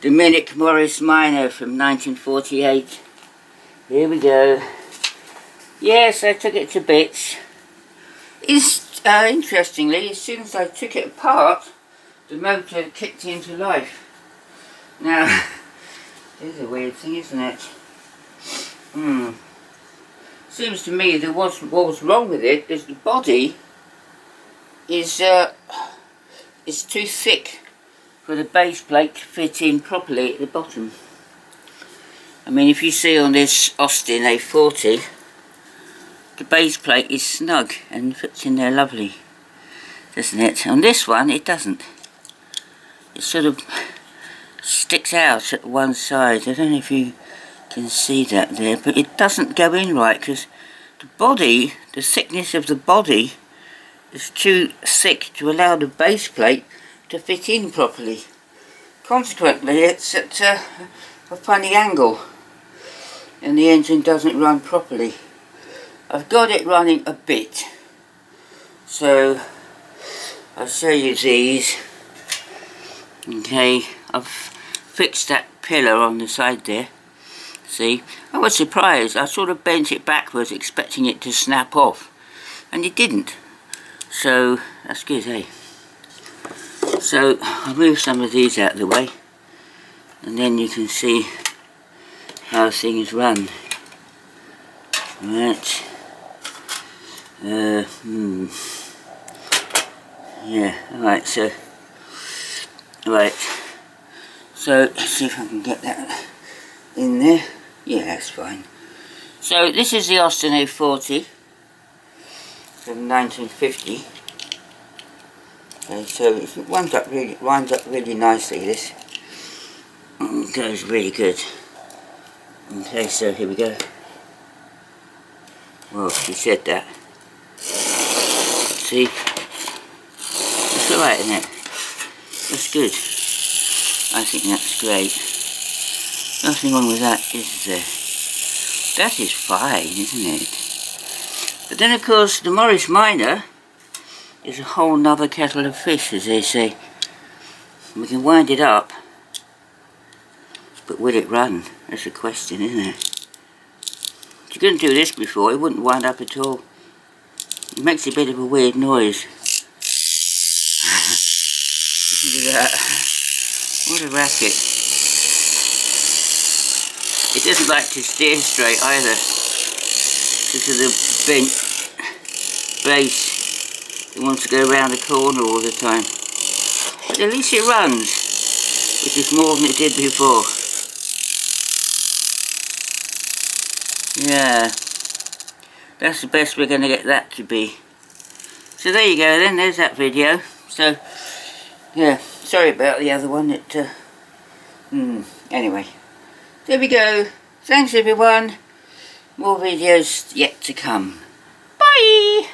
The Minic Minor from 1948. Here we go. Yes, I took it to bits. Interestingly, as soon as I took it apart, the motor kicked into life. Now, this is a weird thing, isn't it? Seems to me that what was wrong with it is the body is too thick for the base plate to fit in properly at the bottom. I mean, if you see on this Austin A40, the base plate is snug and fits in there lovely, doesn't it? On this one, it doesn't. It sort of sticks out at one side. I don't know if you can see that there, but it doesn't go in right because the body, the thickness of the body is too thick to allow the base plate to fit in properly. Consequently, it's at a funny angle and the engine doesn't run properly. I've got it running a bit, so I'll show you these. Okay, I've fixed that pillar on the side there. See, I was surprised. I sort of bent it backwards expecting it to snap off, and it didn't. So that's good, eh? So I'll move some of these out of the way, and then you can see how things run. Right. Yeah, alright, so let's see if I can get that in there. Yeah, that's fine. So this is the Austin A40 from 1950. Okay, so it winds up really nicely, this. It goes really good. Okay, so here we go. Well, she said that. See? It's alright, isn't it? That's good. I think that's great. Nothing wrong with that, is there? That is fine, isn't it? But then, of course, the Morris Minor is a whole nother kettle of fish, as they say. We can wind it up, but will it run? That's the question, isn't it? If you couldn't do this before, it wouldn't wind up at all. It makes a bit of a weird noise. Listen to that. What a racket. It doesn't like to steer straight either, because of the bent base. It wants to go around the corner all the time. But at least it runs, which is more than it did before. Yeah, that's the best we're going to get that to be. So there you go then, there's that video. So, yeah, sorry about the other one. Anyway, there we go. Thanks everyone. More videos yet to come. Bye!